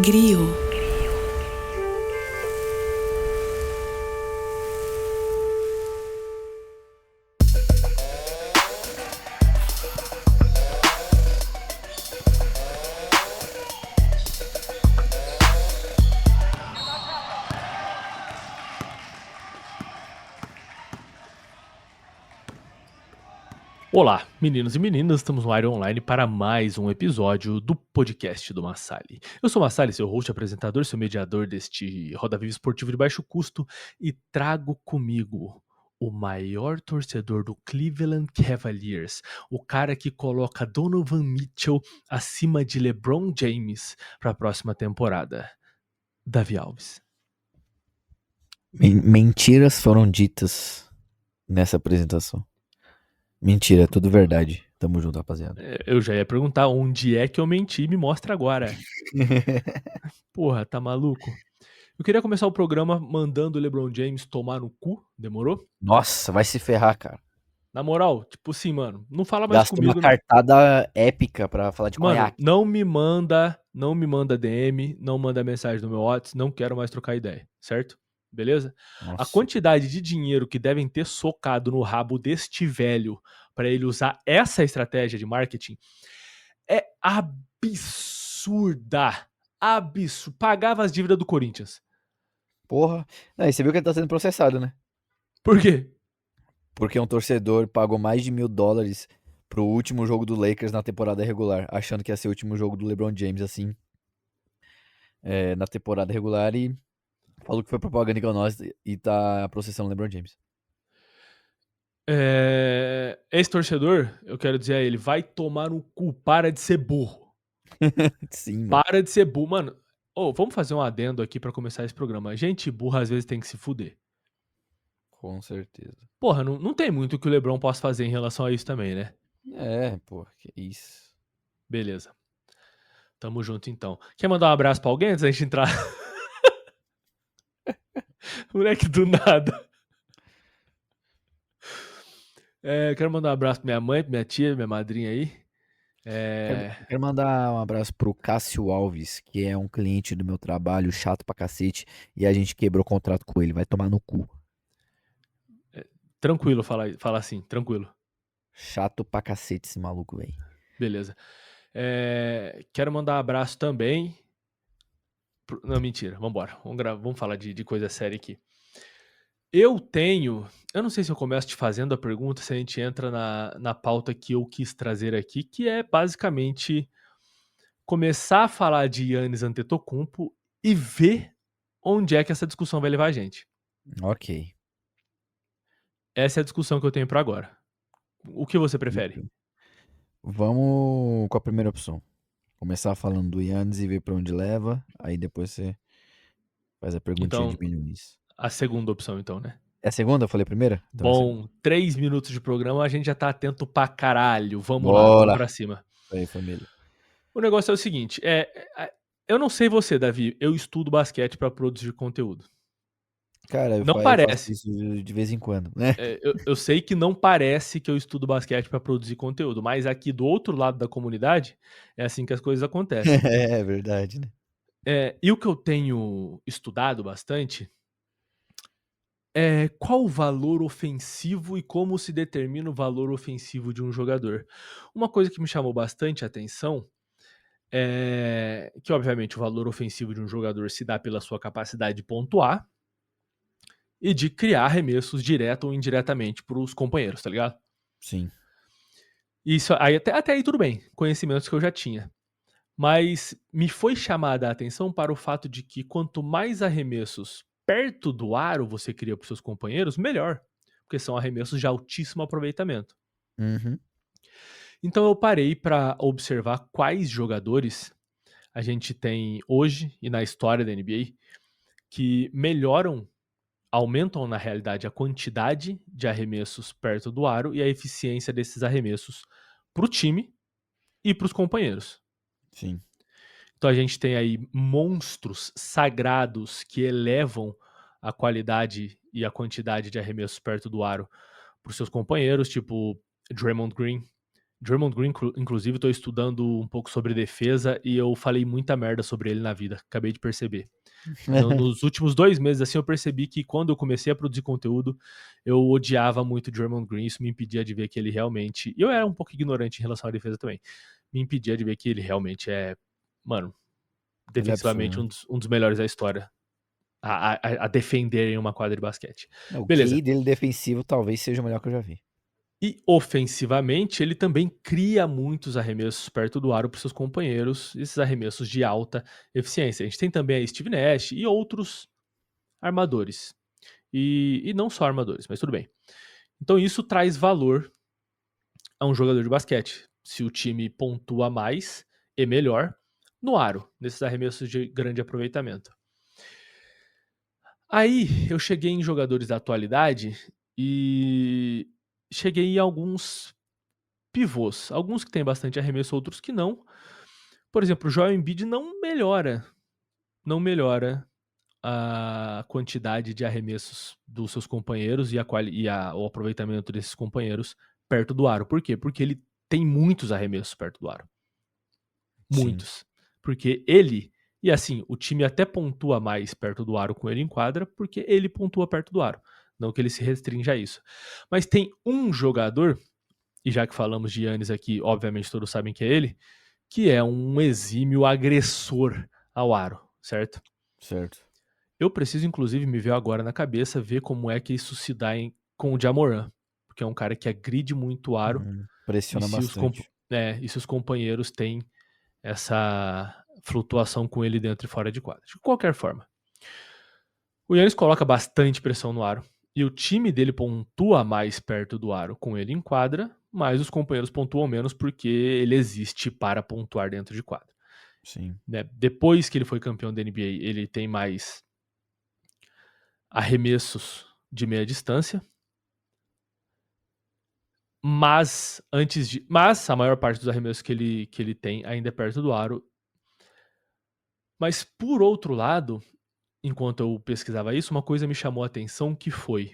Griot. Olá, meninos e meninas, estamos no Iron Online para mais um episódio do podcast do Massali. Eu sou o Massali, seu host, apresentador, seu mediador deste Roda Viva esportivo de baixo custo e trago comigo o maior torcedor do Cleveland Cavaliers, o cara que coloca Donovan Mitchell acima de LeBron James para a próxima temporada, Davi Alves. Mentiras foram ditas nessa apresentação. Mentira, é tudo verdade. Tamo junto, rapaziada. Eu já ia perguntar onde é que eu menti, me mostra agora. Porra, tá maluco? Eu queria começar o programa mandando o LeBron James tomar no cu, demorou? Nossa, vai se ferrar, cara. Na moral, tipo assim, mano, não fala mais Gastei uma comigo. cartada épica pra falar de Mano, conhaque. não me manda DM, não manda mensagem no meu WhatsApp, não quero mais trocar ideia, certo? Beleza? A Nossa. quantidade de dinheiro que devem ter socado no rabo deste velho pra ele usar essa estratégia de marketing é absurda. Absurdo. Pagava as dívidas do Corinthians. Porra. E você viu que ele tá sendo processado, né? Por quê? Porque um torcedor pagou mais de $1.000 pro último jogo do Lakers na temporada regular, achando que ia ser o último jogo do LeBron James, assim, na temporada regular, e falou que foi propaganda enganosa e tá processando o LeBron James. Esse torcedor, eu quero dizer a ele, vai tomar no cu, para de ser burro. Sim, mano. Para de ser burro. Mano, vamos fazer um adendo aqui pra começar esse programa. Gente burra às vezes tem que se fuder. Com certeza. Porra, não tem muito que o LeBron possa fazer em relação a isso também, né? Pô, que isso. Beleza. Tamo junto então. Quer mandar um abraço pra alguém antes da gente entrar? Moleque do nada. Quero mandar um abraço pra minha mãe, pra minha tia, minha madrinha aí. Quero mandar um abraço pro Cássio Alves, que é um cliente do meu trabalho, chato pra cacete, e a gente quebrou o contrato com ele. Vai tomar no cu. Tranquilo falar assim, tranquilo. Chato pra cacete esse maluco, velho. Beleza. Quero mandar um abraço também. Não, mentira, vambora. Vamos falar de coisa séria aqui. Eu não sei se eu começo te fazendo a pergunta, se a gente entra na pauta que eu quis trazer aqui, que é basicamente começar a falar de Giannis Antetokounmpo e ver onde é que essa discussão vai levar a gente. Ok. Essa é a discussão que eu tenho pra agora. O que você prefere? Vamos com a primeira opção. Começar falando do Yannis e ver pra onde leva, aí depois você faz a perguntinha de Então, milhões. a segunda opção, então, né? É a segunda? Eu falei a primeira? Então é a segunda. Bom, 3 minutos de programa, a gente já tá atento pra caralho. Vamos lá, vamos Bora! pra cima. Aí, família. O negócio é o seguinte, eu não sei você, Davi, eu estudo basquete pra produzir conteúdo. Cara, Não eu faço parece. isso de vez em quando, né? Eu sei que não parece que eu estudo basquete pra produzir conteúdo, mas aqui do outro lado da comunidade é assim que as coisas acontecem. É verdade, né? E o que eu tenho estudado bastante é qual o valor ofensivo e como se determina o valor ofensivo de um jogador. Uma coisa que me chamou bastante a atenção é que, obviamente, o valor ofensivo de um jogador se dá pela sua capacidade de pontuar e de criar arremessos direto ou indiretamente para os companheiros, tá ligado? Sim. Isso aí até aí tudo bem, conhecimentos que eu já tinha. Mas me foi chamada a atenção para o fato de que quanto mais arremessos perto do aro você cria para seus companheiros, melhor, porque são arremessos de altíssimo aproveitamento. Uhum. Então eu parei para observar quais jogadores a gente tem hoje e na história da NBA que aumentam na realidade a quantidade de arremessos perto do aro e a eficiência desses arremessos para o time e para os companheiros. Sim. Então a gente tem aí monstros sagrados que elevam a qualidade e a quantidade de arremessos perto do aro para os seus companheiros, tipo Draymond Green, Draymond Green, inclusive, tô estudando um pouco sobre defesa e eu falei muita merda sobre ele na vida, acabei de perceber. Nos últimos 2 meses, assim, eu percebi que quando eu comecei a produzir conteúdo, eu odiava muito o Draymond Green, isso me impedia de ver que ele realmente... E eu era um pouco ignorante em relação à defesa também. Me impedia de ver que ele realmente é, mano, Ele é defensivamente absurdo, né? um dos melhores da história a defender em uma quadra de basquete. O Beleza. QI dele defensivo talvez seja o melhor que eu já vi. E ofensivamente, ele também cria muitos arremessos perto do aro para seus companheiros, esses arremessos de alta eficiência. A gente tem também aí Steve Nash e outros armadores. E não só armadores, mas tudo bem. Então isso traz valor a um jogador de basquete. Se o time pontua mais e melhor no aro, nesses arremessos de grande aproveitamento. Aí eu cheguei em jogadores da atualidade e cheguei em alguns pivôs. Alguns que têm bastante arremesso, outros que não. Por exemplo, o Joel Embiid não melhora a quantidade de arremessos dos seus companheiros o aproveitamento desses companheiros perto do aro. Por quê? Porque ele tem muitos arremessos perto do aro. Sim, Muitos. Porque ele... E assim, o time até pontua mais perto do aro com ele em quadra, porque ele pontua perto do aro. Não que ele se restrinja a isso. Mas tem um jogador, e já que falamos de Giannis aqui, obviamente todos sabem que é ele, que é um exímio agressor ao aro, certo? certo. Eu preciso, inclusive, me ver agora na cabeça, ver como é que isso se dá com o Jamoran, porque é um cara que agride muito o aro, e Pressiona bastante. e se os companheiros têm essa flutuação com ele dentro e fora de quadra. De qualquer forma, o Yannis coloca bastante pressão no aro, e o time dele pontua mais perto do aro com ele em quadra, mas os companheiros pontuam menos porque ele existe para pontuar dentro de quadra. Sim. Né? Depois que ele foi campeão da NBA, ele tem mais arremessos de meia distância, mas a maior parte dos arremessos que ele tem ainda é perto do aro. Mas por outro lado, enquanto eu pesquisava isso, uma coisa me chamou a atenção que foi,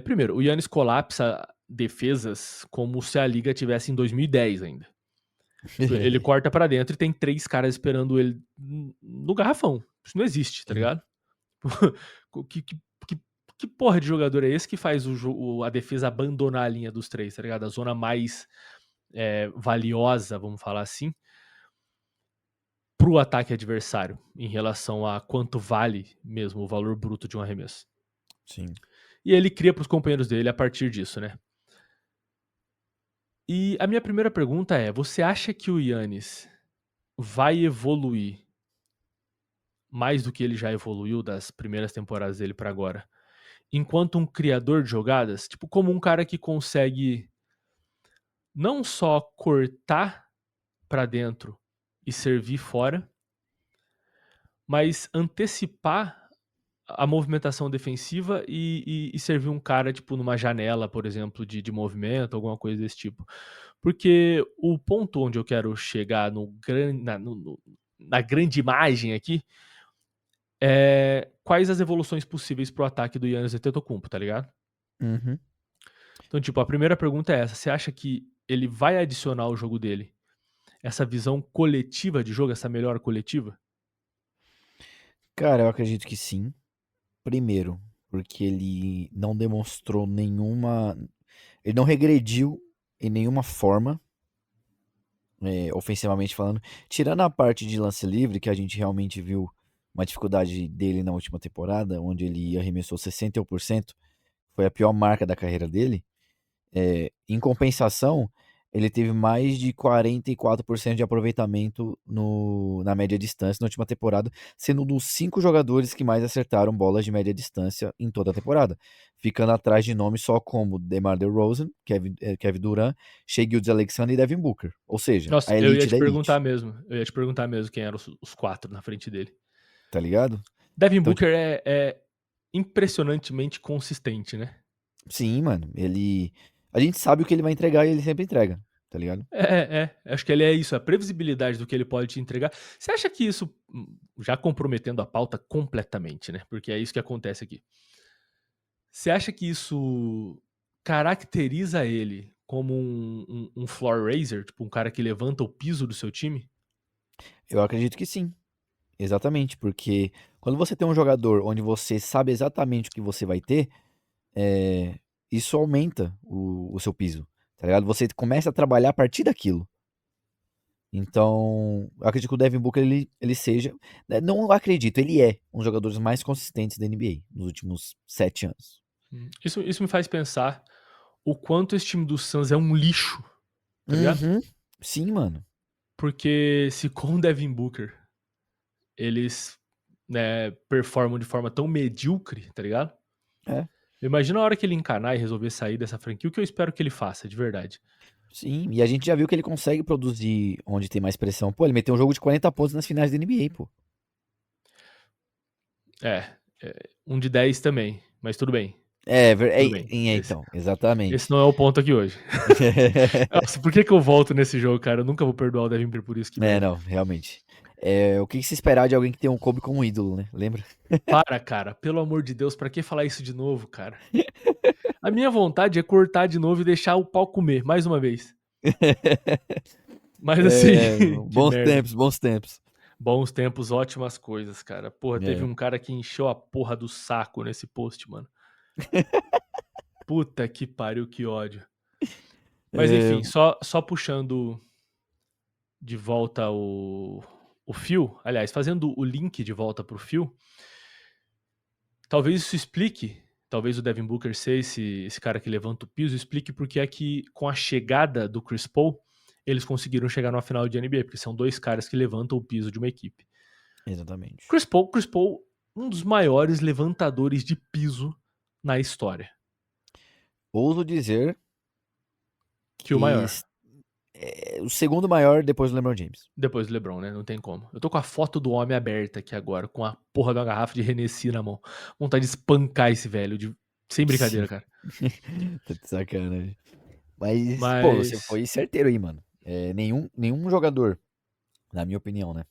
primeiro, o Giannis colapsa defesas como se a liga tivesse em 2010 ainda. Tipo, ele corta pra dentro e tem 3 caras esperando ele no garrafão. Isso não existe, tá ligado? Que, que, que, que porra de jogador é esse que faz a defesa abandonar a linha dos 3, tá ligado? A zona mais valiosa, vamos falar assim, pro ataque adversário, em relação a quanto vale mesmo o valor bruto de um arremesso. Sim. E ele cria pros companheiros dele a partir disso, né? E a minha primeira pergunta é, você acha que o Giannis vai evoluir mais do que ele já evoluiu das primeiras temporadas dele pra agora, enquanto um criador de jogadas? Tipo, como um cara que consegue não só cortar pra dentro e servir fora, mas antecipar a movimentação defensiva e servir um cara, tipo, numa janela, por exemplo, de movimento, alguma coisa desse tipo. Porque o ponto onde eu quero chegar na grande imagem aqui é quais as evoluções possíveis pro ataque do Giannis Antetokounmpo, tá ligado? Uhum. Então, tipo, a primeira pergunta é essa. Você acha que ele vai adicionar ao jogo dele essa visão coletiva de jogo, essa melhora coletiva? Cara, eu acredito que sim. Primeiro, porque ele não demonstrou nenhuma. Ele não regrediu em nenhuma forma, ofensivamente falando. Tirando a parte de lance livre, que a gente realmente viu uma dificuldade dele na última temporada, onde ele arremessou 61%, foi a pior marca da carreira dele. Em compensação, ele teve mais de 44% de aproveitamento na média distância na última temporada, sendo um dos 5 jogadores que mais acertaram bolas de média distância em toda a temporada, ficando atrás de nomes só como DeMar DeRozan, Kevin Durant, Shai Gilgeous-Alexander e Devin Booker. Ou seja, Nossa, a eu ia elite te da perguntar elite, mesmo. Eu ia te perguntar mesmo quem eram os 4 na frente dele. tá ligado? Devin Então, Booker tipo, é impressionantemente consistente, né? sim, mano, a gente sabe o que ele vai entregar e ele sempre entrega, tá ligado? Acho que ele é isso, a previsibilidade do que ele pode te entregar. Você acha que isso, já comprometendo a pauta completamente, né? Porque é isso que acontece aqui. Você acha que isso caracteriza ele como um floor raiser, tipo um cara que levanta o piso do seu time? Eu acredito que sim, exatamente, porque quando você tem um jogador onde você sabe exatamente o que você vai ter, é, isso aumenta o seu piso, tá ligado? Você começa a trabalhar a partir daquilo. Então, eu acredito que o Devin Booker ele seja, né, não acredito, ele é um dos jogadores mais consistentes da NBA nos últimos 7 anos. Isso me faz pensar o quanto esse time do Suns é um lixo, tá ligado? Uhum. Sim, mano. Porque se com o Devin Booker eles, né, performam de forma tão medíocre, tá ligado? É. Imagina a hora que ele encanar e resolver sair dessa franquia, o que eu espero que ele faça, de verdade. Sim, e a gente já viu que ele consegue produzir onde tem mais pressão. Pô, ele meteu um jogo de 40 pontos nas finais da NBA, pô. É, um de 10 também, mas tudo bem, É, tudo bem. então, Esse exatamente. não é o ponto aqui hoje. Nossa, por que eu volto nesse jogo, cara? Eu nunca vou perdoar o Devin Booker por isso, que É, merda. não, realmente. É, o que se esperar de alguém que tem um Kobe como ídolo, né? Lembra? Para, cara, pelo amor de Deus, pra que falar isso de novo, cara? A minha vontade é cortar de novo e deixar o pau comer, mais uma vez. Mas assim, É, que bons merda. tempos, bons tempos. Bons tempos, ótimas coisas, cara. Porra, teve É. um cara que encheu a porra do saco nesse post, mano. Puta que pariu, que ódio. Mas É, enfim, só puxando de volta o fio, aliás, fazendo o link de volta pro fio, talvez isso explique, talvez o Devin Booker ser esse cara que levanta o piso, explique porque é que com a chegada do Chris Paul, eles conseguiram chegar numa final de NBA, porque são dois caras que levantam o piso de uma equipe. exatamente. Chris Paul, um dos maiores levantadores de piso na história. Ouso dizer Que o que maior. é o segundo maior depois do LeBron James. Depois do LeBron, né? Não tem como. Eu tô com a foto do homem aberta aqui agora, com a porra da garrafa de Hennessy na mão. Vontade de espancar esse velho, sem Sim. brincadeira, cara. Tá de sacanagem. Mas, pô, você Mas foi certeiro aí, mano. É, nenhum jogador, na minha opinião, né?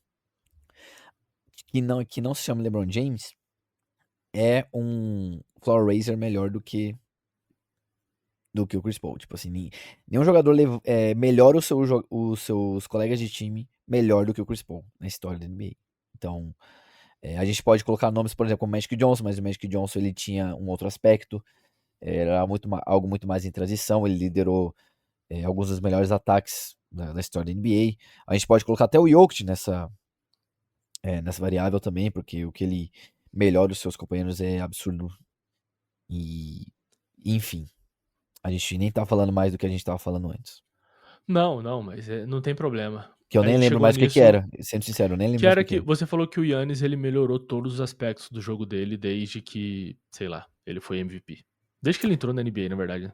Que não se chama LeBron James é um floor raiser melhor do que o Chris Paul. Tipo assim, nenhum jogador melhora os seus colegas de time melhor do que o Chris Paul na história da NBA. Então, a gente pode colocar nomes, por exemplo, como Magic Johnson, mas o Magic Johnson ele tinha um outro aspecto, era algo muito mais em transição, ele liderou alguns dos melhores ataques da história da NBA. A gente pode colocar até o Jokic nessa variável também, porque o que ele melhora os seus companheiros é absurdo. E, enfim, a gente nem tá falando mais do que a gente tava falando antes. não, mas não tem problema. Que eu A nem gente lembro chegou mais o que nisso, era. Sendo sincero, eu nem lembro que mais o era que que era. você falou que o Yannis ele melhorou todos os aspectos do jogo dele desde que, sei lá, ele foi MVP. Desde que ele entrou na NBA, na verdade, né?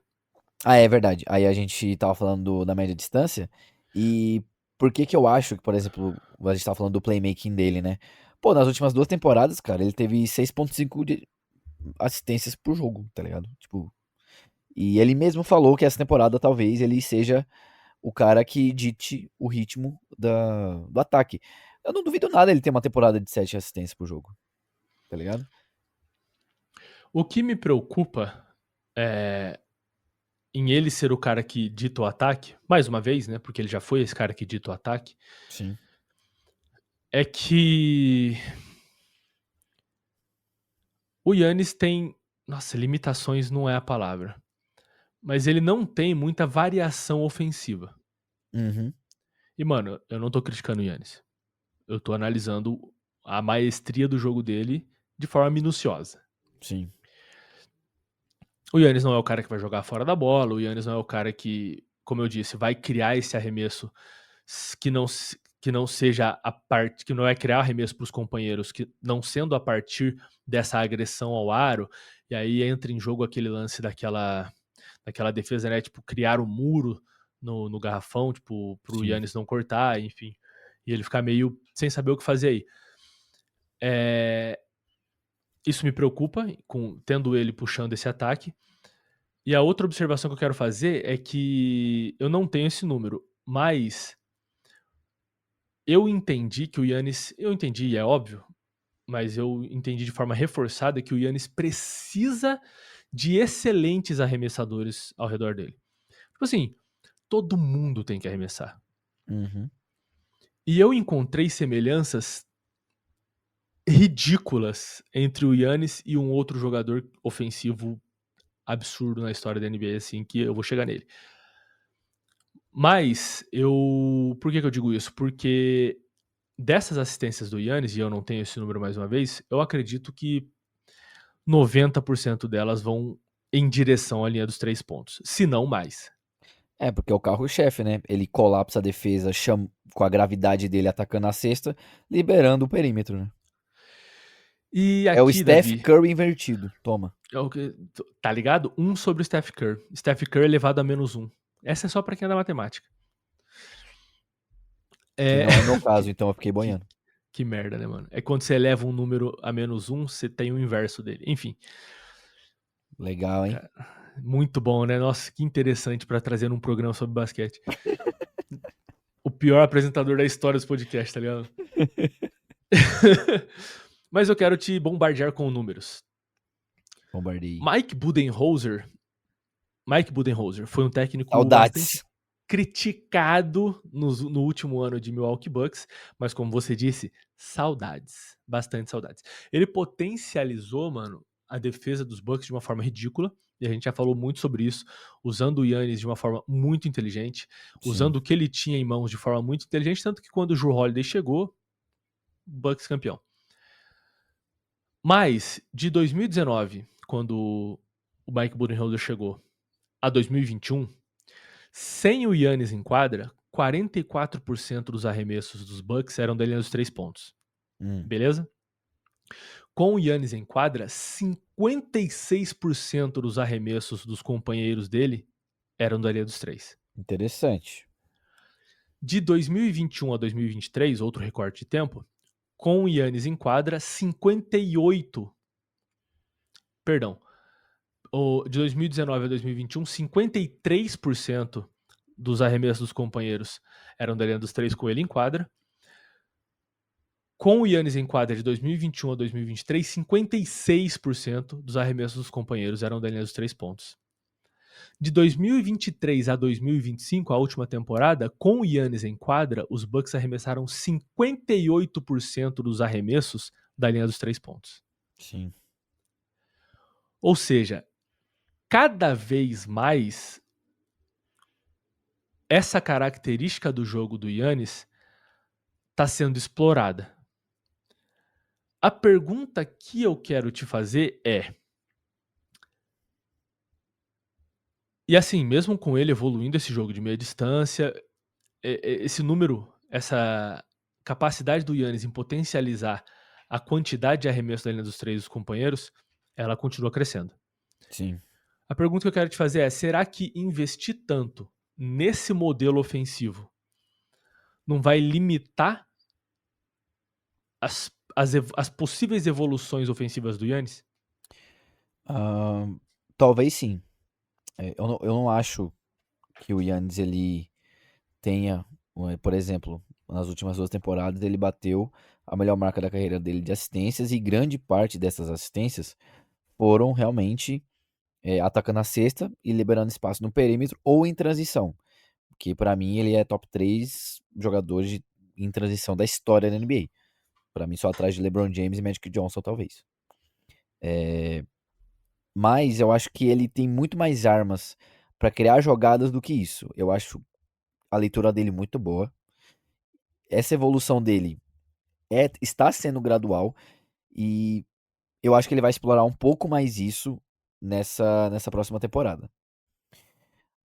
Ah, é verdade. Aí a gente tava falando da média distância. E por que eu acho que, por exemplo, a gente tava falando do playmaking dele, né? Pô, nas últimas 2 temporadas, cara, ele teve 6,5 de assistências por jogo, tá ligado? Tipo, e ele mesmo falou que essa temporada talvez ele seja o cara que dite o ritmo do ataque. Eu não duvido nada ele ter uma temporada de 7 assistências por jogo, tá ligado? O que me preocupa é em ele ser o cara que dita o ataque, mais uma vez, né? Porque ele já foi esse cara que dita o ataque, Sim. é que o Yannis tem. Nossa, limitações não é a palavra. Mas ele não tem muita variação ofensiva. Uhum. E, mano, eu não tô criticando o Yannis. Eu tô analisando a maestria do jogo dele de forma minuciosa. Sim. O Yannis não é o cara que vai jogar fora da bola, o Yannis não é o cara que, como eu disse, vai criar esse arremesso que não seja a parte, que não é criar arremesso para os companheiros, que não sendo a partir dessa agressão ao aro, e aí entra em jogo aquele lance daquela defesa, né? Tipo, criar o muro no garrafão, tipo, pro Sim. Yannis não cortar, enfim. E ele ficar meio sem saber o que fazer aí. Isso me preocupa, tendo ele puxando esse ataque. E a outra observação que eu quero fazer é que eu não tenho esse número, mas eu entendi que o Yannis. Eu entendi, e é óbvio, mas eu entendi de forma reforçada que o Yannis precisa de excelentes arremessadores ao redor dele. Tipo assim, todo mundo tem que arremessar. Uhum. E eu encontrei semelhanças ridículas entre o Giannis e um outro jogador ofensivo absurdo na história da NBA, assim, que eu vou chegar nele. Mas por que eu digo isso? Porque dessas assistências do Giannis, e eu não tenho esse número mais uma vez, eu acredito que 90% delas vão em direção à linha dos 3 pontos, se não mais. É, porque é o carro-chefe, né? Ele colapsa a defesa com a gravidade dele atacando a cesta, liberando o perímetro, né? E É o aqui, Steph Davi, Curry invertido. Toma. é o que tá ligado? Um sobre o Steph Curry. Steph Curry elevado a -1. Essa é só pra quem é da matemática. Que É não é meu caso, que então eu fiquei que boiando. que merda, né, mano? É quando você eleva um número a -1, você tem o inverso dele. Enfim, Legal, hein? cara, muito bom, né? Nossa, que interessante pra trazer num programa sobre basquete. O pior apresentador da história dos podcasts, tá ligado? Mas eu quero te bombardear com números. Bombardei. Mike Budenholzer foi um técnico bastante Saudades. criticado no último ano de Milwaukee Bucks, mas como você disse, saudades, bastante saudades. Ele potencializou, mano, a defesa dos Bucks de uma forma ridícula, e a gente já falou muito sobre isso, usando o Giannis de uma forma muito inteligente, Sim, usando o que ele tinha em mãos de forma muito inteligente, tanto que quando o Jrue Holiday chegou, Bucks campeão. Mas de 2019, quando o Mike Budenholzer chegou, a 2021, sem o Giannis em quadra, 44% dos arremessos dos Bucks eram da linha dos 3 pontos. hum, Beleza? Com o Giannis em quadra, 56% dos arremessos dos companheiros dele eram da linha dos 3. interessante. De 2021 a 2023, outro recorte de tempo, com o Giannis em quadra, 58, perdão, de 2019 a 2021, 53% dos arremessos dos companheiros eram da linha dos 3 com ele em quadra. Com o Giannis em quadra de 2021 a 2023, 56% dos arremessos dos companheiros eram da linha dos 3 pontos. De 2023 a 2025, a última temporada, com o Giannis em quadra, os Bucks arremessaram 58% dos arremessos da linha dos 3 pontos. Sim. Ou seja, cada vez mais essa característica do jogo do Giannis está sendo explorada. A pergunta que eu quero te fazer é: e assim, mesmo com ele evoluindo esse jogo de meia distância, esse número, essa capacidade do Giannis em potencializar a quantidade de arremesso da linha dos 3 dos companheiros, ela continua crescendo. Sim. A pergunta que eu quero te fazer é: será que investir tanto nesse modelo ofensivo não vai limitar as possíveis evoluções ofensivas do Giannis? Talvez sim. Eu não acho que o Yannis ele tenha, por exemplo, nas últimas 2 temporadas ele bateu a melhor marca da carreira dele de assistências e grande parte dessas assistências foram realmente atacando a cesta e liberando espaço no perímetro ou em transição, que pra mim ele é top 3 jogadores em transição da história da NBA. Pra mim só atrás de LeBron James e Magic Johnson talvez. Mas eu acho que ele tem muito mais armas pra criar jogadas do que isso. Eu acho a leitura dele muito boa. Essa evolução dele está sendo gradual e eu acho que ele vai explorar um pouco mais isso nessa próxima temporada.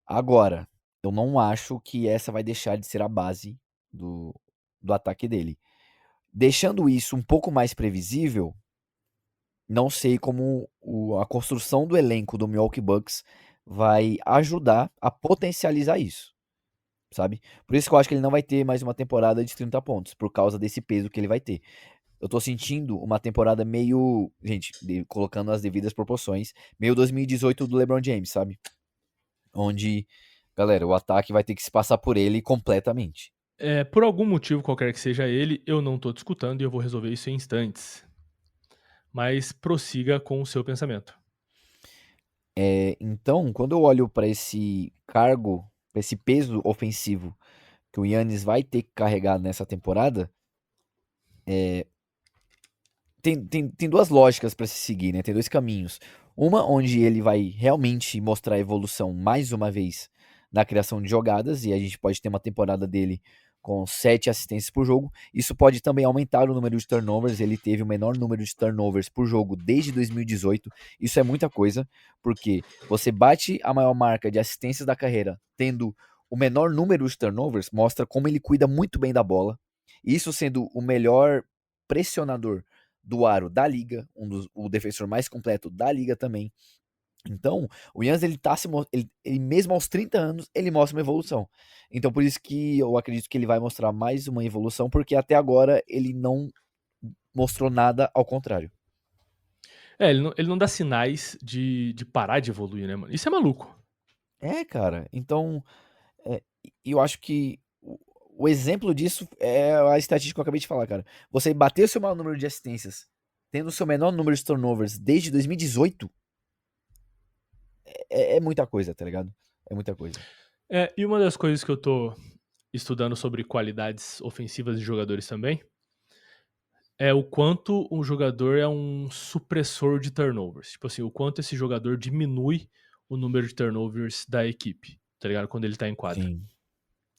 Agora, eu não acho que essa vai deixar de ser a base do, do ataque dele. Deixando isso um pouco mais previsível, não sei como a construção do elenco do Milwaukee Bucks vai ajudar a potencializar isso, sabe? Por isso que eu acho que ele não vai ter mais uma temporada de 30 pontos, por causa desse peso que ele vai ter. Eu tô sentindo uma temporada meio, gente, colocando as devidas proporções, meio 2018 do LeBron James, sabe? Onde, galera, o ataque vai ter que se passar por ele completamente. Por algum motivo qualquer que seja ele, eu não estou discutindo e eu vou resolver isso em instantes. Mas prossiga com o seu pensamento. Então, quando eu olho para esse cargo esse peso ofensivo que o Giannis vai ter que carregar nessa temporada, tem duas lógicas para se seguir, né? Tem dois caminhos. Uma onde ele vai realmente mostrar evolução mais uma vez na criação de jogadas, e a gente pode ter uma temporada dele com 7 assistências por jogo. Isso pode também aumentar o número de turnovers. Ele teve o menor número de turnovers por jogo desde 2018. Isso é muita coisa, porque você bate a maior marca de assistências da carreira tendo o menor número de turnovers, mostra como ele cuida muito bem da bola. Isso sendo o melhor pressionador do aro da liga, o defensor mais completo da liga também. Então, o Giannis, ele mesmo aos 30 anos, ele mostra uma evolução. Então, por isso que eu acredito que ele vai mostrar mais uma evolução, porque até agora ele não mostrou nada ao contrário. Ele não dá sinais de parar de evoluir, né, mano? Isso é maluco. Cara, então, eu acho que o exemplo disso é a estatística que eu acabei de falar, cara. Você bater o seu maior número de assistências, tendo o seu menor número de turnovers desde 2018, é muita coisa, tá ligado? É muita coisa. E uma das coisas que eu tô estudando sobre qualidades ofensivas de jogadores também é o quanto um jogador é um supressor de turnovers. Tipo assim, o quanto esse jogador diminui o número de turnovers da equipe, tá ligado? Quando ele tá em quadra. Sim.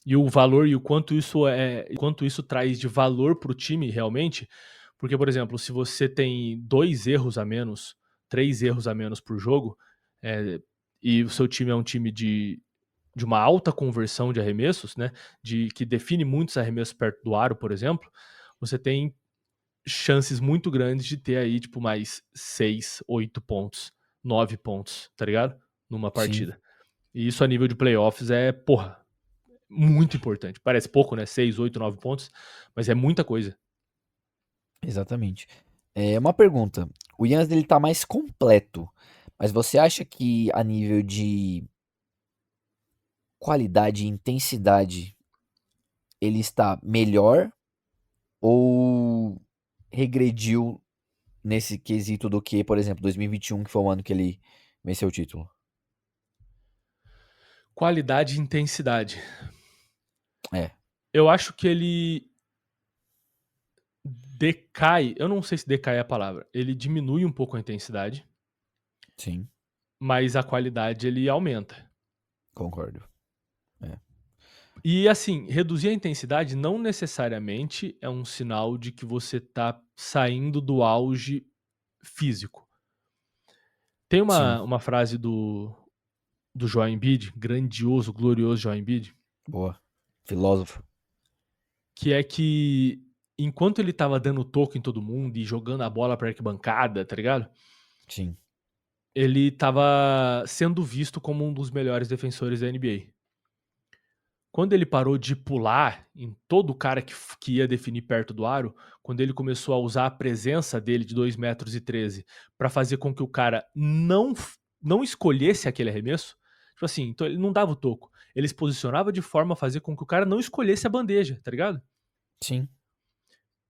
E o valor e o quanto isso traz de valor pro time realmente. Porque, por exemplo, se você tem 2 erros a menos, 3 erros a menos por jogo, e o seu time é um time de uma alta conversão de arremessos, né? Que define muitos arremessos perto do aro, por exemplo, você tem chances muito grandes de ter aí, tipo, mais 6, 8 pontos, 9 pontos, tá ligado? Numa Sim, partida. E isso a nível de playoffs é, porra, muito importante. Parece pouco, né? 6, 8, 9 pontos, mas é muita coisa. exatamente. Uma pergunta. O Giannis ele tá mais completo, mas você acha que a nível de qualidade e intensidade ele está melhor ou regrediu nesse quesito do que, por exemplo, 2021, que foi o ano que ele venceu o título? Qualidade e intensidade. É, Eu acho que ele decai, eu não sei se decai é a palavra, ele diminui um pouco a intensidade, sim, mas a qualidade ele aumenta. concordo. É, E assim, reduzir a intensidade não necessariamente é um sinal de que você tá saindo do auge físico. Tem sim, uma frase do Joel Embiid, grandioso, glorioso Joel Embiid, boa. Filósofo. que é que enquanto ele tava dando toco em todo mundo e jogando a bola pra arquibancada, tá ligado? Sim, Ele tava sendo visto como um dos melhores defensores da NBA. Quando ele parou de pular em todo cara que ia definir perto do aro, quando ele começou a usar a presença dele de 2,13 m para fazer com que o cara não escolhesse aquele arremesso, tipo assim, então ele não dava o toco. Ele se posicionava de forma a fazer com que o cara não escolhesse a bandeja, tá ligado? sim,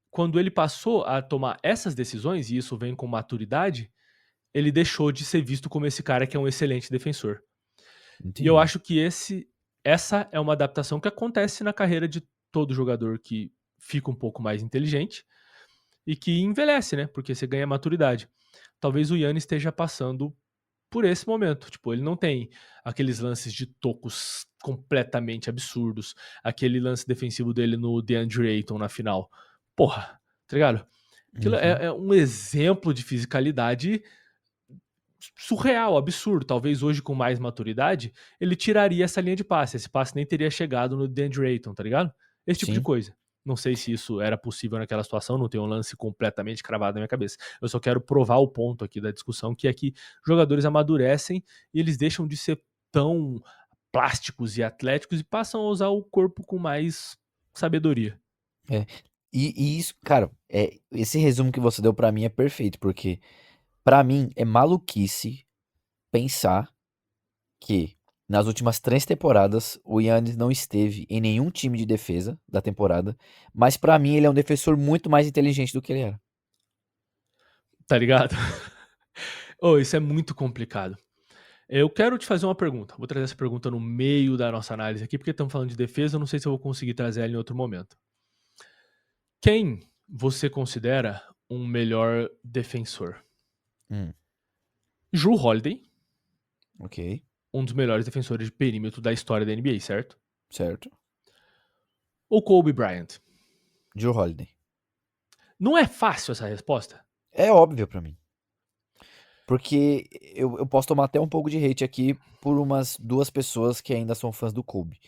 Quando ele passou a tomar essas decisões, e isso vem com maturidade, ele deixou de ser visto como esse cara que é um excelente defensor. E eu entendi. acho que essa é uma adaptação que acontece na carreira de todo jogador que fica um pouco mais inteligente e que envelhece, né? Porque você ganha maturidade. Talvez o Yannis esteja passando por esse momento. Tipo, ele não tem aqueles lances de tocos completamente absurdos, aquele lance defensivo dele no DeAndre Ayton na final. Porra, tá ligado? Aquilo Uhum, é um exemplo de fisicalidade surreal, absurdo. Talvez hoje, com mais maturidade, ele tiraria essa linha de passe. Esse passe nem teria chegado no DeAndre Ayton, tá ligado? Esse tipo de sim, coisa. Não sei se isso era possível naquela situação, não tem um lance completamente cravado na minha cabeça. Eu só quero provar o ponto aqui da discussão, que é que jogadores amadurecem e eles deixam de ser tão plásticos e atléticos e passam a usar o corpo com mais sabedoria. é. E isso, cara, esse resumo que você deu pra mim é perfeito, porque pra mim é maluquice pensar que nas últimas 3 temporadas o Giannis não esteve em nenhum time de defesa da temporada, mas pra mim ele é um defensor muito mais inteligente do que ele era. Tá ligado? Oh, isso é muito complicado. Eu quero te fazer uma pergunta. Vou trazer essa pergunta no meio da nossa análise aqui, porque estamos falando de defesa, eu não sei se eu vou conseguir trazer ela em outro momento. Quem você considera um melhor defensor? Hum, Jrue Holiday, ok, um dos melhores defensores de perímetro da história da NBA, certo? certo. Ou Kobe Bryant? Jrue Holiday. Não é fácil essa resposta? É óbvio pra mim. Porque eu posso tomar até um pouco de hate aqui por umas duas pessoas que ainda são fãs do Kobe.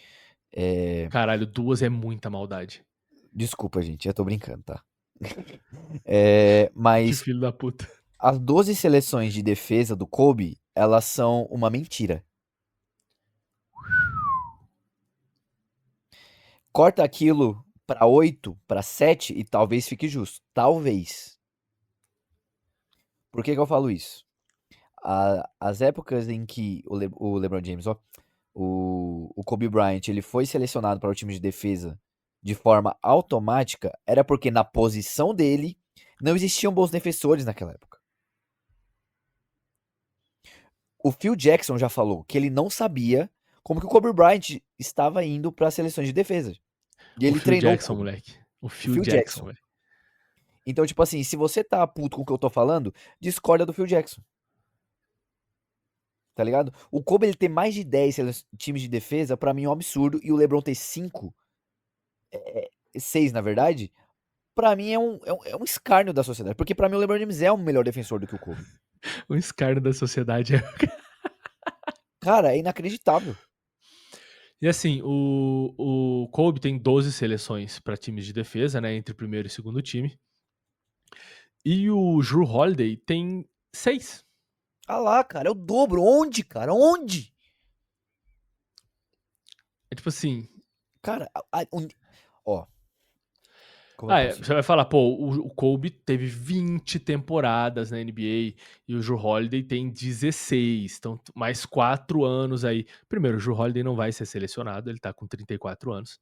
É, Caralho, duas é muita maldade. desculpa, gente, eu tô brincando, tá? É, Que mas filho da puta. as 12 seleções de defesa do Kobe, elas são uma mentira. Corta aquilo pra 8, pra 7 e talvez fique justo. Talvez. Por que que eu falo isso? As épocas em que o LeBron James, ó, o Kobe Bryant, ele foi selecionado para o time de defesa de forma automática, era porque na posição dele não existiam bons defensores naquela época. O Phil Jackson já falou que ele não sabia como que o Kobe Bryant estava indo para as seleções de defesa. E O ele Phil treinou o Jackson, Kobe. moleque. O O Phil Phil Jackson, Jackson. moleque. Então, tipo assim, se você tá puto com o que eu tô falando, discorda do Phil Jackson. Tá ligado? O Kobe ele ter mais de 10 times de defesa, pra mim é um absurdo. E o LeBron ter 5, 6 na verdade, pra mim é um escárnio da sociedade. Porque pra mim o LeBron James é um melhor defensor do que o Kobe. O escárnio da sociedade. Cara, é inacreditável. E assim, o Kobe tem 12 seleções para times de defesa, né? Entre primeiro e segundo time. E o Jrue Holiday tem 6. Ah lá, cara, é o dobro. Onde, cara? Onde? É tipo assim. Cara, ó, como eu posso Você dizer? vai falar, pô, o Kobe teve 20 temporadas na NBA e o Jrue Holiday tem 16. Então, mais 4 anos aí. Primeiro, o Jrue Holiday não vai ser selecionado, ele tá com 34 anos.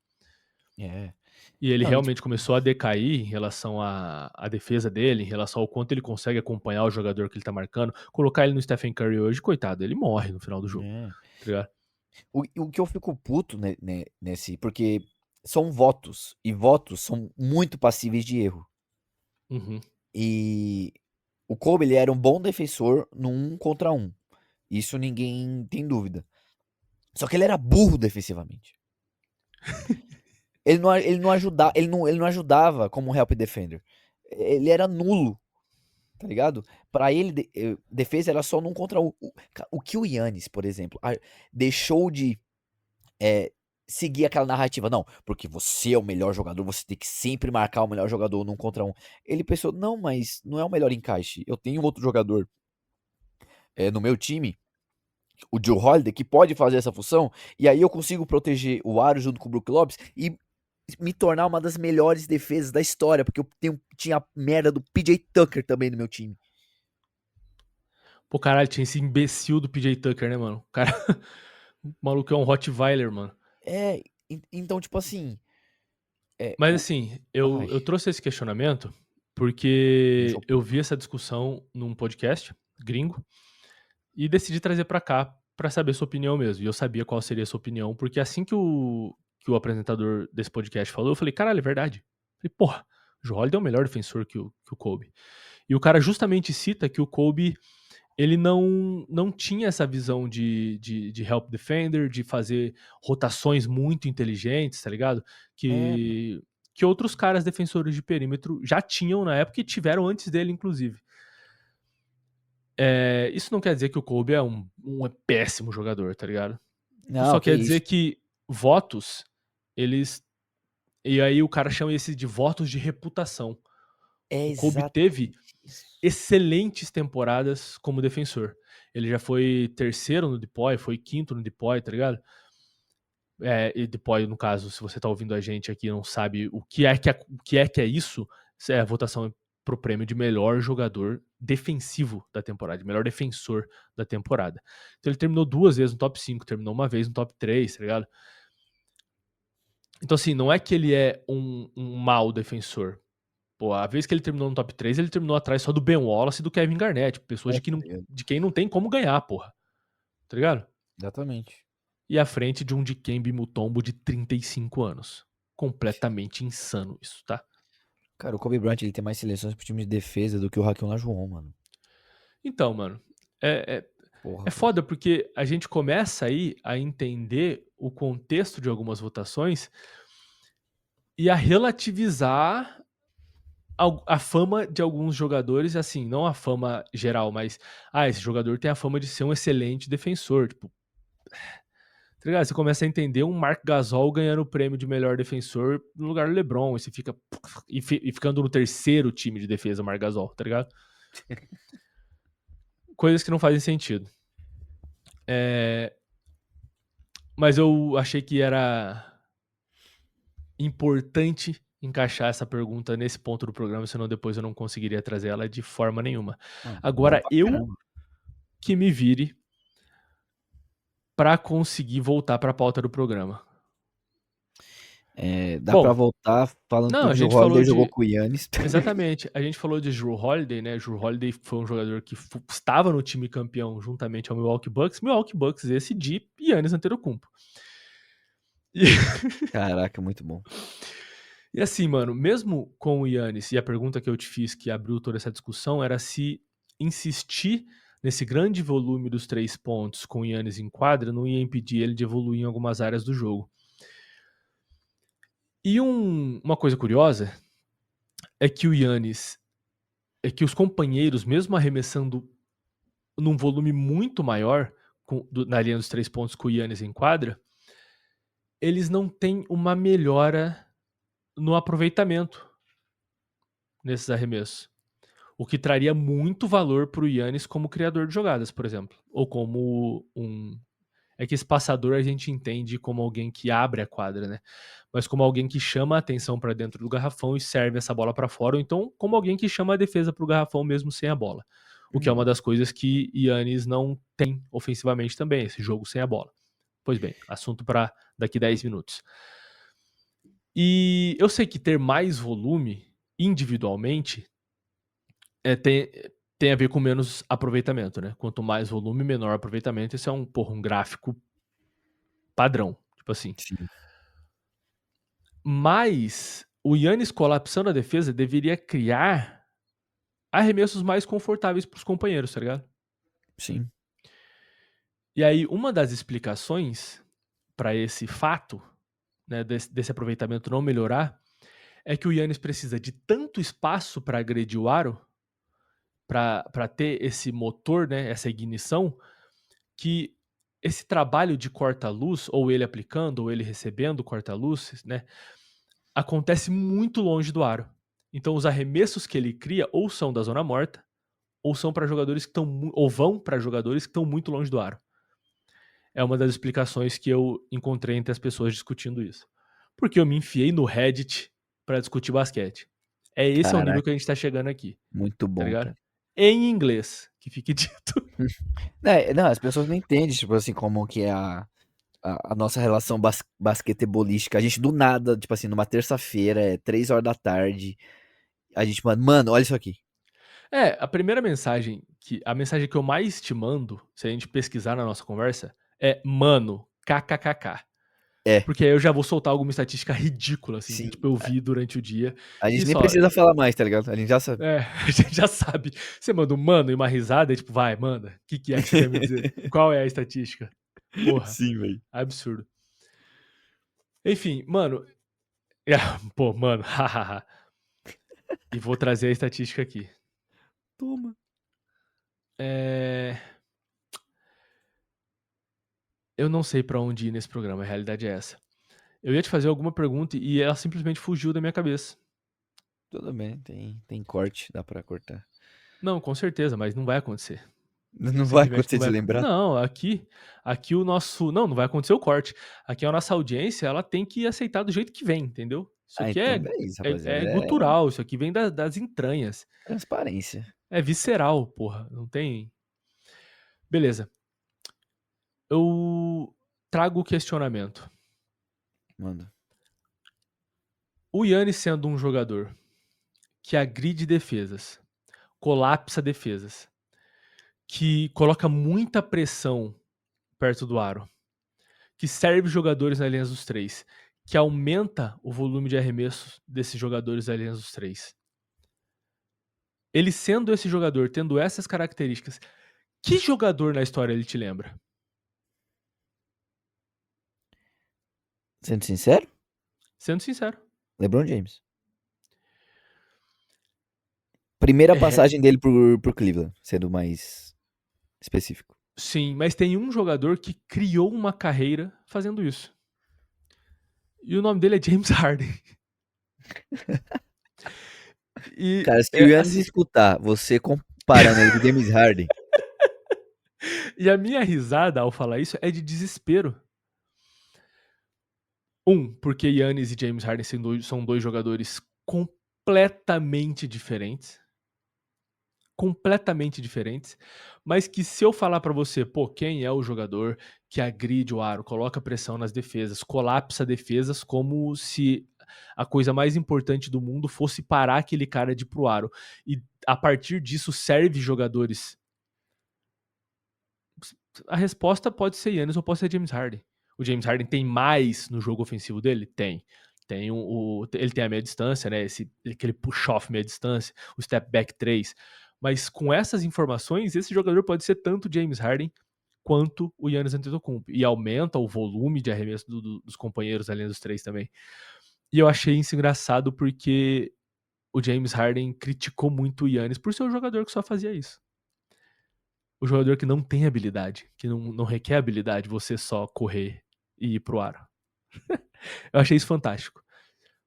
É. E ele Não, e tipo, realmente começou a decair em relação à defesa dele, em relação ao quanto ele consegue acompanhar o jogador que ele tá marcando. Colocar ele no Stephen Curry hoje, coitado, ele morre no final do jogo, é. tá ligado? O que eu fico puto nesse, porque são votos, e votos são muito passíveis de erro. Uhum. E o Kobe, ele era um bom defensor no 1 contra 1. Isso ninguém tem dúvida. Só que ele era burro defensivamente. Ele não ajudava como help defender. Ele era nulo, tá ligado? Pra ele, defesa era só num contra um. O que o Yannis, por exemplo, deixou de é, seguir aquela narrativa. Não, porque você é o melhor jogador, você tem que sempre marcar o melhor jogador num contra um. Ele pensou, não, mas não é o melhor encaixe. Eu tenho outro jogador no meu time, o Joe Holiday, que pode fazer essa função, e aí eu consigo proteger o aro junto com o Brook Lopes e me tornar uma das melhores defesas da história, porque tinha a merda do PJ Tucker também no meu time. Pô, caralho, tinha esse imbecil do PJ Tucker, né, mano? O cara. O maluco é um Rottweiler, mano. Então, tipo assim. É, Mas assim, eu, ai, eu trouxe esse questionamento me porque deixou eu puto. vi essa discussão num podcast gringo e decidi trazer pra cá pra saber sua opinião mesmo. E eu sabia qual seria a sua opinião, porque assim que o apresentador desse podcast falou, eu falei, caralho, é verdade. Eu falei, porra, o Jrue Holiday é o melhor defensor que o Kobe. E o cara justamente cita que o Kobe ele não tinha essa visão de help defender, de fazer rotações muito inteligentes, tá ligado? É, Que outros caras defensores de perímetro já tinham na época e tiveram antes dele, inclusive. Isso não quer dizer que o Kobe é um péssimo jogador, tá ligado? não, Só que quer dizer isso. que votos, eles. E aí o cara chama esse de votos de reputação. É O Kobe teve exatamente isso. excelentes temporadas como defensor. Ele já foi terceiro no DPOY, foi quinto no DPOY, tá ligado? E DPOY, no caso, se você tá ouvindo a gente aqui e não sabe o que é isso, é a votação pro prêmio de melhor jogador defensivo da temporada, de melhor defensor da temporada. Então ele terminou 2 vezes no top 5, terminou uma vez no top 3, tá ligado? Então assim, não é que ele é um mau defensor. Pô, a vez que ele terminou no top 3, ele terminou atrás só do Ben Wallace e do Kevin Garnett, pessoas É, tá ligado? de quem não tem como ganhar, porra. tá ligado? Exatamente. E à frente de um Dikembe Mutombo de 35 anos. Completamente insano isso, tá? Cara, o Kobe Bryant, ele tem mais seleções pro time de defesa do que o Hakim Olajuwon, mano. Então, mano, é, é, Porra, é velho. foda porque a gente começa aí a entender o contexto de algumas votações e a relativizar a fama de alguns jogadores, assim, não a fama geral, mas, esse jogador tem a fama de ser um excelente defensor, tipo, tá ligado? Você começa a entender um Marc Gasol ganhando o prêmio de melhor defensor no lugar do LeBron, e você fica, e ficando no terceiro time de defesa, o Marc Gasol, tá ligado? Coisas que não fazem sentido. Mas eu achei que era importante encaixar essa pergunta nesse ponto do programa, senão depois eu não conseguiria trazer ela de forma nenhuma. Mano, bom Agora pra eu caramba. que me vire pra conseguir voltar pra pauta do programa. Dá pra Bom, voltar falando que não, o a Drew gente falou Holiday jogou de com o Giannis. exatamente, a gente falou de Jrue Holiday, né? Jrue Holiday foi um jogador que estava no time campeão juntamente ao Milwaukee Bucks esse de Giannis Antetokounmpo. E Caraca, muito bom. E assim, mano, mesmo com o Yannis, e a pergunta que eu te fiz que abriu toda essa discussão era se insistir nesse grande volume dos 3 pontos com o Yannis em quadra não ia impedir ele de evoluir em algumas áreas do jogo. E uma coisa curiosa é que o Yannis, é que os companheiros, mesmo arremessando num volume muito maior na linha dos 3 pontos com o Yannis em quadra, eles não têm uma melhora no aproveitamento nesses arremessos. O que traria muito valor para o Yannis como criador de jogadas, por exemplo. Ou como um. É que esse passador a gente entende como alguém que abre a quadra, né? Mas como alguém que chama a atenção para dentro do garrafão e serve essa bola para fora, ou então como alguém que chama a defesa para o garrafão mesmo sem a bola. O que é uma das coisas que Yannis não tem ofensivamente também, esse jogo sem a bola. Pois bem, assunto para daqui 10 minutos. E eu sei que ter mais volume individualmente tem a ver com menos aproveitamento, né? Quanto mais volume, menor aproveitamento. Esse é um gráfico padrão, tipo assim. Sim, Mas o Yannis colapsando a defesa deveria criar arremessos mais confortáveis para os companheiros, tá ligado? sim. E aí, uma das explicações para esse fato, né, desse aproveitamento não melhorar, é que o Yannis precisa de tanto espaço para agredir o aro, para ter esse motor, né, essa ignição, que esse trabalho de corta-luz, ou ele aplicando, ou ele recebendo corta-luz, né, acontece muito longe do aro. Então os arremessos que ele cria ou são da zona morta, ou são para jogadores que estão ou vão para jogadores que estão muito longe do aro. É uma das explicações que eu encontrei entre as pessoas discutindo isso. Porque eu me enfiei no Reddit para discutir basquete. Esse é o nível Caraca, que a gente tá chegando aqui, muito tá bom, ligado? cara. Em inglês, que fique dito. Não, as pessoas não entendem, tipo assim, como que é a nossa relação basquetebolística. A gente do nada, tipo assim, numa terça-feira, 3 horas da tarde, a gente mano, olha isso aqui. A primeira mensagem, a mensagem que eu mais te mando, se a gente pesquisar na nossa conversa, é mano, kkkk. É, Porque aí eu já vou soltar alguma estatística ridícula, assim, que sim. tipo, eu vi durante o dia. A gente Que nem só, precisa falar mais, tá ligado? A gente já sabe. a gente já sabe. Você manda um mano e uma risada, e tipo, vai, manda. O que é que você quer me dizer? Qual é a estatística? Porra, Sim, velho. absurdo. Enfim, mano. Pô, mano, hahaha. E vou trazer a estatística aqui. Toma. É... Eu não sei pra onde ir nesse programa, a realidade é essa. Eu ia te fazer alguma pergunta e ela simplesmente fugiu da minha cabeça. Tudo bem, tem corte, dá pra cortar. Não, com certeza, mas não vai acontecer. Não vai Simplesmente acontecer não de vai. lembrar? Não, aqui o nosso. Não vai acontecer o corte. Aqui a nossa audiência, ela tem que aceitar do jeito que vem, entendeu? Isso Ah, aqui então é, beleza, é, rapaziada. é É gutural, isso aqui vem das entranhas. transparência. É visceral, porra. Não tem. Beleza. Eu trago o questionamento. Manda. O Yannis sendo um jogador que agride defesas, colapsa defesas, que coloca muita pressão perto do aro, que serve jogadores na linha dos três, que aumenta o volume de arremessos desses jogadores na linha dos três. Ele sendo esse jogador, tendo essas características, que jogador na história ele te lembra? Sendo sincero, Sendo sincero. LeBron James. Primeira É, passagem dele pro Cleveland, sendo mais específico. sim, mas tem um jogador que criou uma carreira fazendo isso. E o nome dele é James Harden. E Cara, se o Giannis assim, escutar você comparando ele com o James Harden, e a minha risada ao falar isso é de desespero. Porque Giannis e James Harden são dois jogadores completamente diferentes. Completamente diferentes. Mas que se eu falar pra você, pô, quem é o jogador que agride o aro, coloca pressão nas defesas, colapsa defesas, como se a coisa mais importante do mundo fosse parar aquele cara de ir pro aro. E a partir disso serve jogadores. A resposta pode ser Giannis ou pode ser James Harden. O James Harden tem mais no jogo ofensivo dele? Tem. Ele tem a meia distância, né? Aquele push-off meia distância, o step back 3. Mas com essas informações, esse jogador pode ser tanto James Harden quanto o Giannis Antetokounmpo. E aumenta o volume de arremesso dos companheiros além dos três também. E eu achei isso engraçado porque o James Harden criticou muito o Giannis por ser um jogador que só fazia isso. O jogador que não tem habilidade, que não requer habilidade, você só correr e ir pro aro. Eu achei isso fantástico.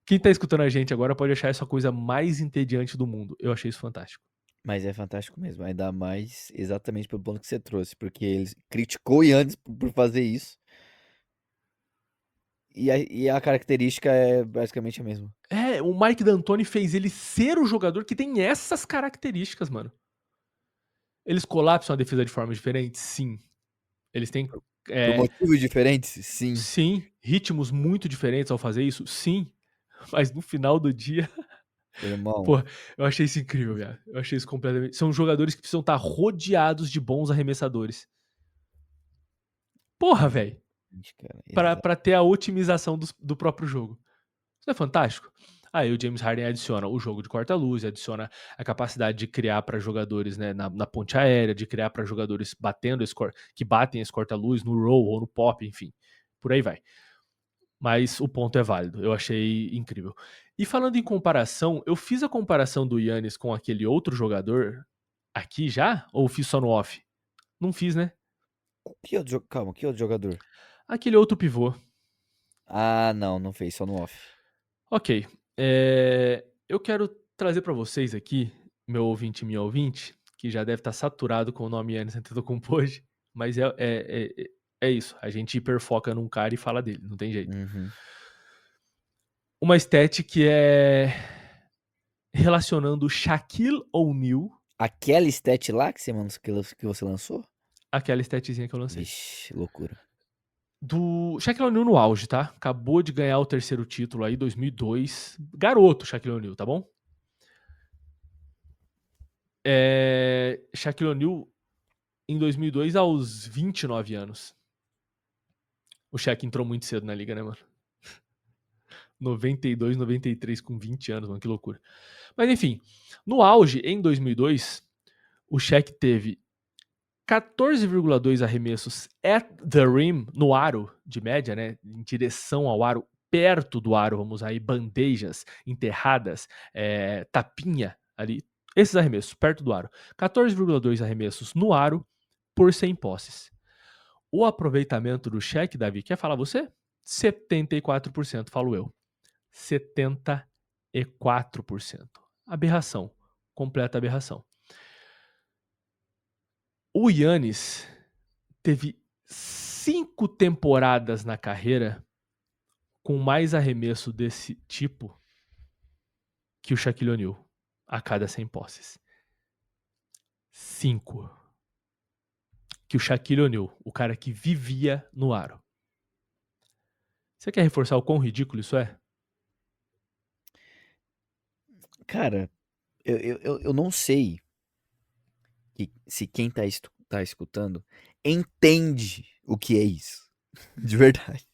Quem tá escutando a gente agora pode achar essa a coisa mais entediante do mundo. Eu achei isso fantástico. mas é fantástico mesmo. Ainda mais exatamente pelo ponto que você trouxe, porque ele criticou o Giannis por fazer isso. E a característica é basicamente a mesma. É, o Mike D'Antoni fez ele ser o jogador que tem essas características, mano. Eles colapsam a defesa de forma diferente? Sim. Eles têm, Por é, motivos diferentes? Sim. sim, ritmos muito diferentes ao fazer isso? Sim. Mas no final do dia, Irmão, pô, eu achei isso incrível, velho. Eu achei isso completamente. São jogadores que precisam estar rodeados de bons arremessadores. Porra, velho. exatamente, cara. Pra ter a otimização do próprio jogo. Isso é fantástico. Aí o James Harden adiciona o jogo de corta-luz, adiciona a capacidade de criar para jogadores, né, na ponte aérea, de criar para jogadores que batem esse corta-luz no roll ou no pop, enfim. Por aí vai. Mas o ponto é válido. Eu achei incrível. E falando em comparação, eu fiz a comparação do Yannis com aquele outro jogador aqui já? Ou fiz só no off? Não fiz, né? Calma, que outro jogador? Aquele outro pivô. Ah, não fez, só no off. Ok. Eu quero trazer para vocês aqui, meu ouvinte e minha ouvinte, que já deve estar saturado com o nome Yannis Antetokounmpo hoje, mas é isso. A gente hiperfoca num cara e fala dele, não tem jeito. Uhum. Uma stat que é relacionando Shaquille O'Neal, Aquela stat lá que você lançou? aquela statzinha que eu lancei. Vixe, loucura. Do Shaquille O'Neal no auge, tá? Acabou de ganhar o terceiro título aí, 2002. Garoto Shaquille O'Neal, tá bom? Shaquille O'Neal em 2002 aos 29 anos. O Shaq entrou muito cedo na liga, né, mano? 92, 93 com 20 anos, mano, que loucura. Mas enfim, no auge, em 2002, o Shaq teve 14,2 arremessos at the rim, no aro de média, né, em direção ao aro, perto do aro, vamos usar aí, bandejas enterradas, tapinha ali, esses arremessos, perto do aro. 14,2 arremessos no aro por 100 posses. O aproveitamento do Shaq, Davi, quer falar você? 74%, falo eu. 74%. Aberração. Completa aberração. O Yannis teve 5 temporadas na carreira com mais arremesso desse tipo que o Shaquille O'Neal a cada 100 posses. 5. Que o Shaquille O'Neal, o cara que vivia no aro. Você quer reforçar o quão ridículo isso é? Cara, eu não sei se quem tá escutando entende o que é isso. De verdade.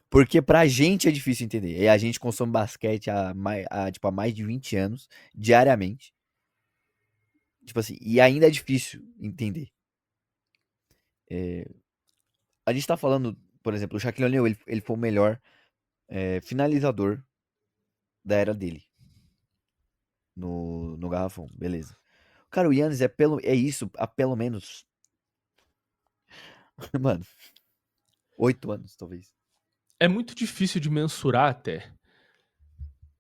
Porque pra gente é difícil entender. E a gente consome basquete tipo, há mais de 20 anos, diariamente. Tipo assim, e ainda é difícil entender. A gente tá falando, por exemplo, o Shaquille O'Neal, ele foi o melhor finalizador da era dele no garrafão, beleza. Cara, o Giannis é isso há pelo menos, mano, 8 anos, talvez. É muito difícil de mensurar até.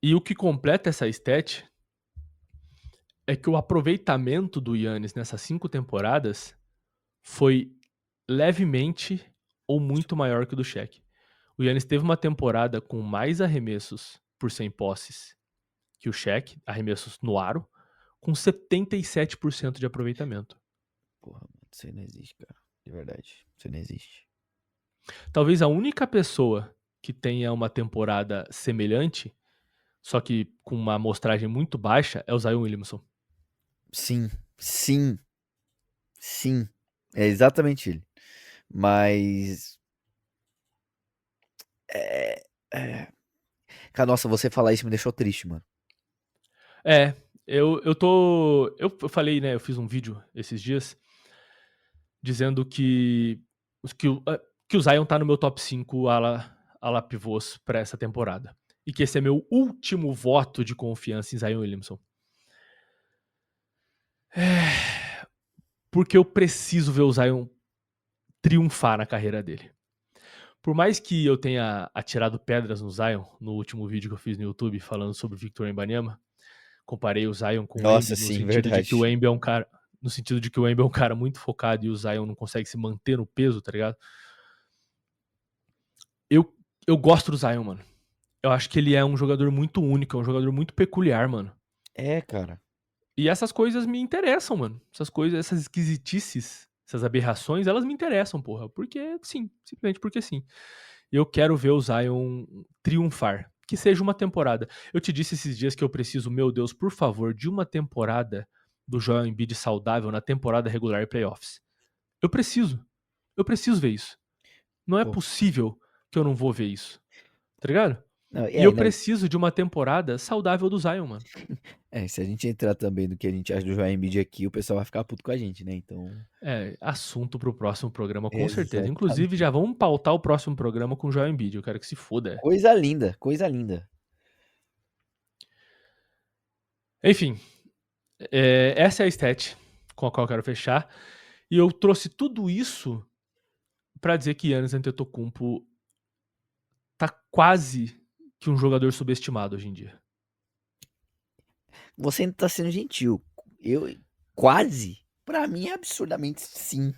E o que completa essa stat é que o aproveitamento do Giannis nessas 5 temporadas foi levemente ou muito maior que o do Shaq. O Giannis teve uma temporada com mais arremessos por 100 posses que o Shaq, arremessos no aro, com 77% de aproveitamento. Porra, mano, isso aí não existe, cara. De verdade, isso aí não existe. Talvez a única pessoa que tenha uma temporada semelhante, só que com uma amostragem muito baixa, é o Zion Williamson. Sim, sim, sim. É exatamente ele. Mas. É, é... Cara, nossa, você falar isso me deixou triste, mano. É, eu tô. Eu falei, né? Eu fiz um vídeo esses dias dizendo que o Zion tá no meu top 5 ala pivôs pra essa temporada. E que esse é meu último voto de confiança em Zion Williamson. Porque eu preciso ver o Zion triunfar na carreira dele. Por mais que eu tenha atirado pedras no Zion no último vídeo que eu fiz no YouTube falando sobre o Victor Wembanyama, comparei o Zion com o Nossa, Wemby no sim, sentido de que o verdade. Wemby é um cara, no sentido de que o Wemby é um cara muito focado e o Zion não consegue se manter no peso, tá ligado? Eu, eu gosto do Zion, mano. Eu acho que ele é um jogador muito único, é um jogador muito peculiar, mano. É, cara. E essas coisas me interessam, mano. Essas coisas, essas esquisitices, essas aberrações, elas me interessam, porra. Porque sim, simplesmente porque sim. Eu quero ver o Zion triunfar. Que seja uma temporada. Eu te disse esses dias que eu preciso, meu Deus, por favor, de uma temporada do Joel Embiid saudável na temporada regular e playoffs. Eu preciso. Eu preciso ver isso. Não é Pô, possível que eu não vou ver isso. Tá ligado? não, E eu não, preciso de uma temporada saudável do Zion, mano. se a gente entrar também no que a gente acha do Joel Embiid aqui, o pessoal vai ficar puto com a gente, né? Então, É, assunto pro próximo programa, com certeza. Inclusive, exatamente. já vamos pautar o próximo programa com o Joel Embiid. Eu quero que se foda. Coisa linda, coisa linda. Enfim, essa é a stat com a qual eu quero fechar. E eu trouxe tudo isso pra dizer que Giannis Antetokounmpo tá quase que um jogador subestimado hoje em dia. Você ainda tá sendo gentil. Eu, quase, pra mim é absurdamente sim.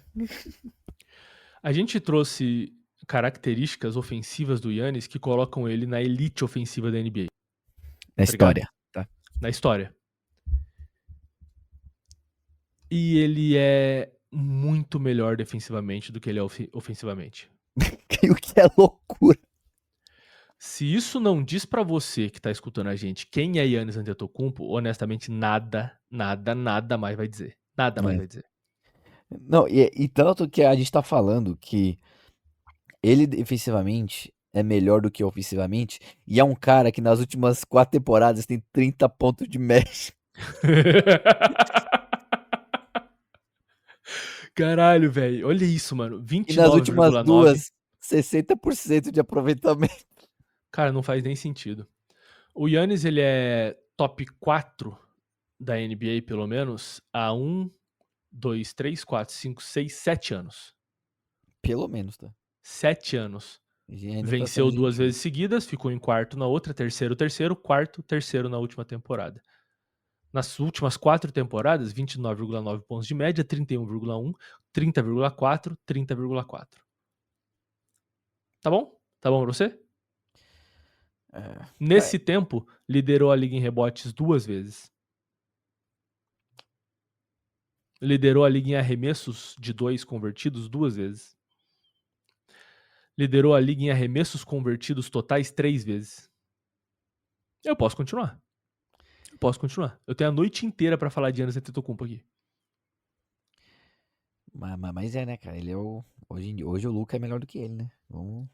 A gente trouxe características ofensivas do Giannis que colocam ele na elite ofensiva da NBA, Na tá ligado? história, tá? Na história. E ele é muito melhor defensivamente do que ele é ofensivamente. O que é loucura. Se isso não diz pra você que tá escutando a gente quem é Giannis Antetokounmpo, honestamente nada, nada, nada mais vai dizer. Nada mais É. vai dizer. Não, e tanto que a gente tá falando que ele defensivamente é melhor do que ofensivamente, e é um cara que nas últimas 4 temporadas tem 30 pontos de média. Caralho, velho. Olha isso, mano. E nas últimas 29,9. duas, 60% de aproveitamento. Cara, não faz nem sentido. O Yannis, ele é top 4 da NBA, pelo menos, há 2, 3, 4, 5, 6, 7 anos. Pelo menos, tá? 7 anos. E ainda tá sendo Venceu 2 gentil. vezes seguidas, ficou em quarto na outra, terceiro, quarto, terceiro na última temporada. Nas últimas 4 temporadas, 29,9 pontos de média, 31,1, 30,4, 30,4. Tá bom? Tá bom pra você? É, Nesse tempo, liderou a liga em rebotes 2 vezes. Liderou a liga em arremessos de 2 convertidos 2 vezes. Liderou a liga em arremessos convertidos totais 3 vezes. Eu posso continuar. Eu tenho a noite inteira pra falar de Giannis Antetokounmpo aqui. Mas é, né, cara? Ele é o. Hoje o Luka é melhor do que ele, né? Vamos.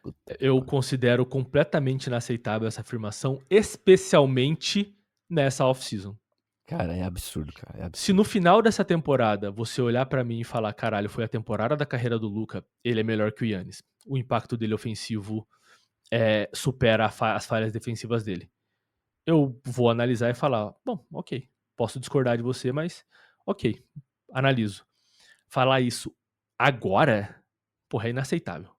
Puta que Eu pariu. considero completamente inaceitável essa afirmação, especialmente nessa off-season. Cara, é absurdo, cara. É Se no absurdo. final dessa temporada você olhar pra mim e falar, caralho, foi a temporada da carreira do Luka, ele é melhor que o Giannis. O impacto dele ofensivo supera as falhas defensivas dele. Eu vou analisar e falar, bom, ok, posso discordar de você, mas ok, analiso. Falar isso agora, porra, é inaceitável.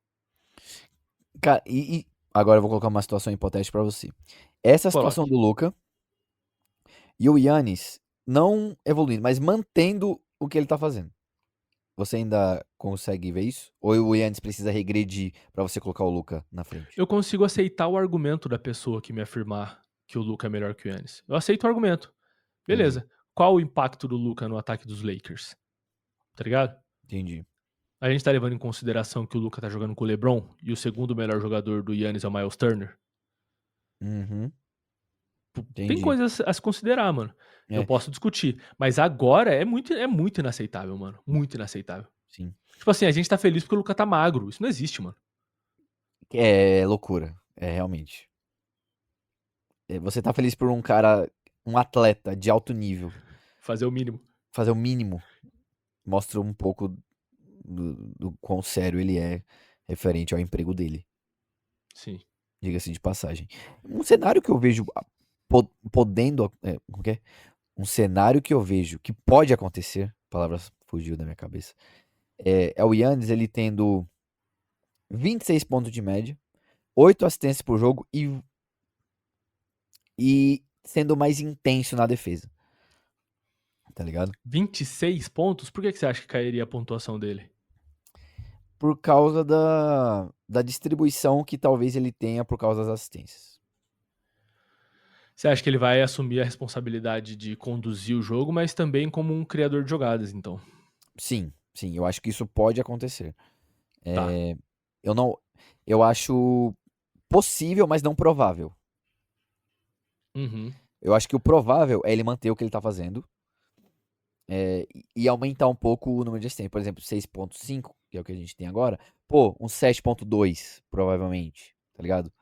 Cara, e agora eu vou colocar uma situação hipotética pra você. Essa situação Coloque. do Luka e o Yannis não evoluindo, mas mantendo o que ele tá fazendo. Você ainda consegue ver isso? Ou o Yannis precisa regredir pra você colocar o Luka na frente? Eu consigo aceitar o argumento da pessoa que me afirmar que o Luka é melhor que o Giannis. Eu aceito o argumento. Entendi, Beleza. Qual o impacto do Luka no ataque dos Lakers? Tá ligado? entendi. A gente tá levando em consideração que o Luka tá jogando com o LeBron e o segundo melhor jogador do Giannis é o Miles Turner. Uhum, Tem entendi. coisas a se considerar, mano. Eu É, posso discutir. Mas agora é muito inaceitável, mano. Muito inaceitável. sim. Tipo assim, a gente tá feliz porque o Luka tá magro. Isso não existe, mano. É loucura. É realmente. Você tá feliz por um cara, um atleta de alto nível, Fazer o mínimo. fazer o mínimo, mostra um pouco do quão sério ele é referente ao emprego dele, Sim. diga-se de passagem. Um cenário que eu vejo podendo, como que é? Um cenário que eu vejo que pode acontecer, a palavra fugiu da minha cabeça, é o Yannis ele tendo 26 pontos de média, 8 assistências por jogo e sendo mais intenso na defesa, tá ligado? 26 pontos? Por que você acha que cairia a pontuação dele? Por causa da distribuição que talvez ele tenha por causa das assistências. Você acha que ele vai assumir a responsabilidade de conduzir o jogo, mas também como um criador de jogadas, então? Sim, sim, eu acho que isso pode acontecer. Tá. É, eu não, eu acho possível, mas não provável. Uhum. Eu acho que o provável é ele manter o que ele tá fazendo, e aumentar um pouco o número de assistências. Por exemplo, 6.5, que é o que a gente tem agora. Pô, um 7.2, provavelmente, tá ligado?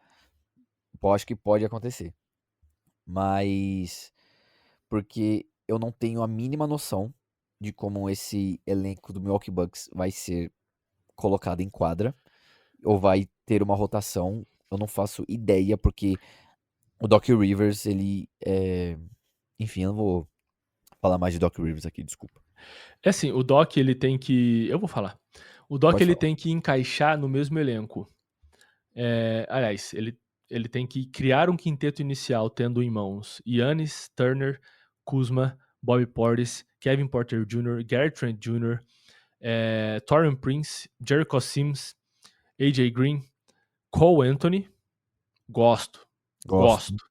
Pô, acho que pode acontecer. Mas porque eu não tenho a mínima noção de como esse elenco do Milwaukee Bucks vai ser colocado em quadra ou vai ter uma rotação. Eu não faço ideia, porque o Doc Rivers, enfim, eu não vou falar mais de Doc Rivers aqui, desculpa. É assim, o Doc ele tem que. Eu vou falar. O Doc Pode ele falar. tem que encaixar no mesmo elenco. Aliás, ele tem que criar um quinteto inicial tendo em mãos Giannis, Turner, Kuzma, Bobby Portis, Kevin Porter Jr., Gary Trent Jr., Taurean Prince, Jericho Sims, AJ Green, Cole Anthony. Gosto. Gosto. Gosto.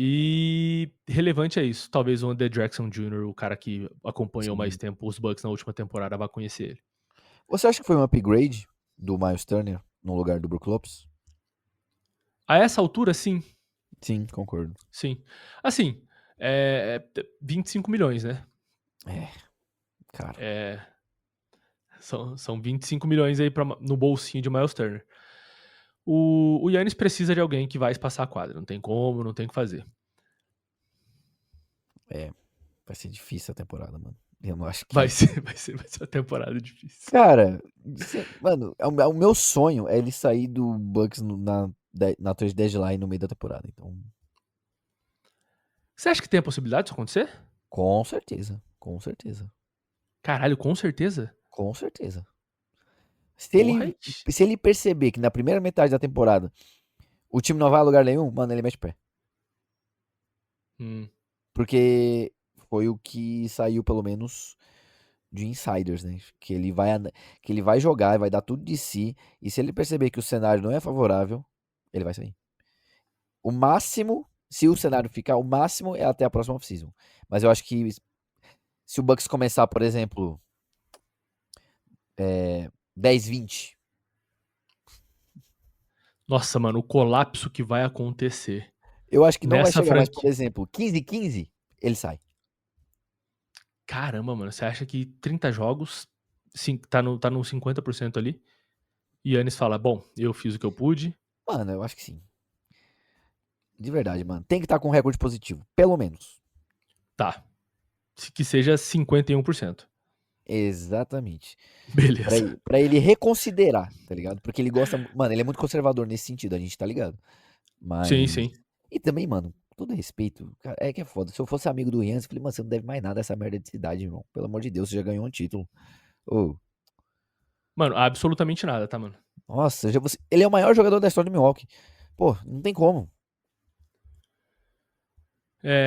E relevante é isso. Talvez o Andre Jackson Jr., o cara que acompanhou mais Sim. tempo os Bucks na última temporada, vá conhecer ele. Você acha que foi um upgrade do Miles Turner no lugar do Brook Lopes? A essa altura, sim. Sim, concordo. Sim. Assim, 25 milhões, né? É, cara. É, são 25 milhões aí no bolsinho de Miles Turner. O Yannis precisa de alguém que vai espaçar a quadra. Não tem como, não tem o que fazer. É, vai ser difícil a temporada, mano. Eu não acho Vai que. ser, vai ser uma temporada difícil. Cara, mano, o meu sonho é ele sair do Bucks na trade deadline no meio da temporada. Então, Você acha que tem a possibilidade disso acontecer? com certeza. Com certeza. Caralho, com certeza. Com certeza. Se Porra, ele, se ele perceber que na primeira metade da temporada o time não vai a lugar nenhum, mano, ele mete o pé. Hum. Porque foi o que saiu, pelo menos, de insiders, né? Que ele vai jogar e vai dar tudo de si. E se ele perceber que o cenário não é favorável, ele vai sair. O máximo, se o cenário ficar, o máximo é até a próxima off-season. Mas eu acho que se o Bucks começar, por exemplo, 10-20, Nossa, mano, o colapso que vai acontecer eu acho que não vai nessa chegar, mas, por franquia. exemplo, 15-15, ele sai. Caramba, mano, você acha que 30 jogos, tá no 50% ali? E Yannis fala, bom, eu fiz o que eu pude. Mano, eu acho que sim. De verdade, mano. Tem que estar com um recorde positivo, pelo menos. Tá. Que seja 51%. Exatamente. Beleza. Pra ele reconsiderar, tá ligado? Porque ele gosta. Mano, ele é muito conservador nesse sentido, a gente tá ligado. Sim, Mas. sim. E também, mano, com todo respeito, cara, é que é foda. Se eu fosse amigo do Yannis, eu falei, mano, você não deve mais nada a essa merda de cidade, irmão. Pelo amor de Deus, você já ganhou um título. Ô, Mano, absolutamente nada, tá, mano? nossa, ele é o maior jogador da história do Milwaukee. Pô, não tem como.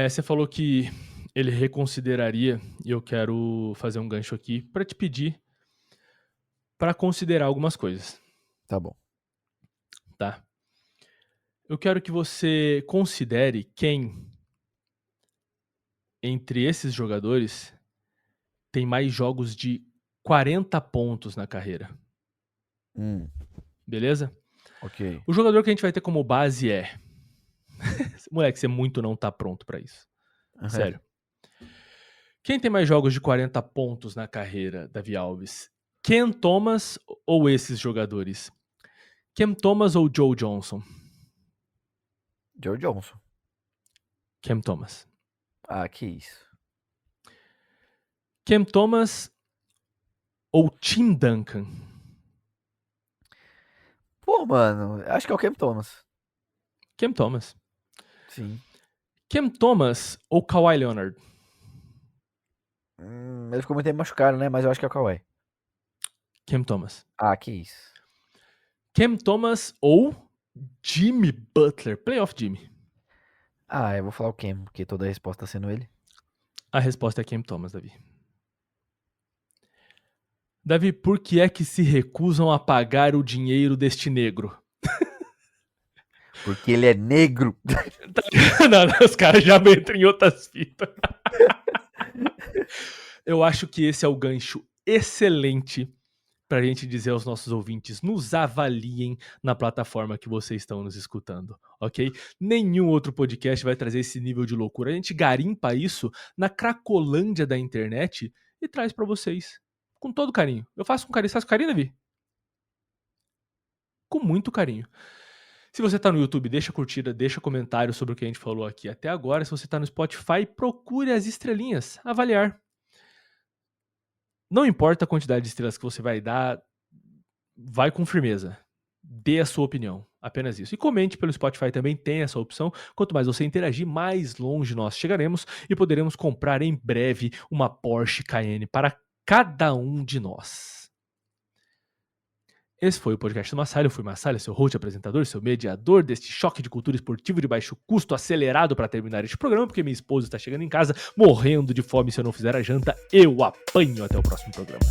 Você falou que ele reconsideraria, e eu quero fazer um gancho aqui pra te pedir pra considerar algumas coisas, Tá bom. tá? Eu quero que você considere quem, entre esses jogadores, tem mais jogos de 40 pontos na carreira, beleza? Ok. O jogador que a gente vai ter como base é... Moleque, você muito não tá pronto pra isso. Sério. Quem tem mais jogos de 40 pontos na carreira, Davi Alves? Ken Thomas ou esses jogadores? Ken Thomas ou Joe Johnson? Joe Johnson. Ken Thomas. Ah, que isso. Ken Thomas ou Tim Duncan? Pô, mano, acho que é o Cam Thomas. Ken Thomas. Sim. Ken Thomas ou Kawhi Leonard? Ele ficou muito tempo machucado, né? Mas eu acho que é o Kawhi. Ken Thomas. Ah, que isso. Ken Thomas ou Jimmy Butler? Playoff Jimmy. Ah, eu vou falar o Cam, porque toda a resposta tá sendo ele. A resposta é Ken Thomas, Davi. Davi, por que é que se recusam a pagar o dinheiro deste negro? Porque ele é negro. Não, não, os caras já entram em outras fitas. Eu acho que esse é o gancho excelente pra gente dizer aos nossos ouvintes, nos avaliem na plataforma que vocês estão nos escutando, ok? Nenhum outro podcast vai trazer esse nível de loucura. A gente garimpa isso na cracolândia da internet e traz pra vocês. Com todo carinho. Eu faço com carinho. Você faz com carinho, Davi? Com muito carinho. Se você tá no YouTube, deixa curtida, deixa comentário sobre o que a gente falou aqui até agora. Se você tá no Spotify, procure as estrelinhas, avaliar. Não importa a quantidade de estrelas que você vai dar, vai com firmeza. Dê a sua opinião, apenas isso. E comente pelo Spotify também, tem essa opção. Quanto mais você interagir, mais longe nós chegaremos e poderemos comprar em breve uma Porsche Cayenne para cada um de nós. Esse foi o podcast do Massalha. Eu fui Massalha, seu host, apresentador, seu mediador deste choque de cultura esportiva de baixo custo acelerado para terminar este programa, porque minha esposa está chegando em casa morrendo de fome. Se eu não fizer a janta, eu apanho. Até o próximo programa.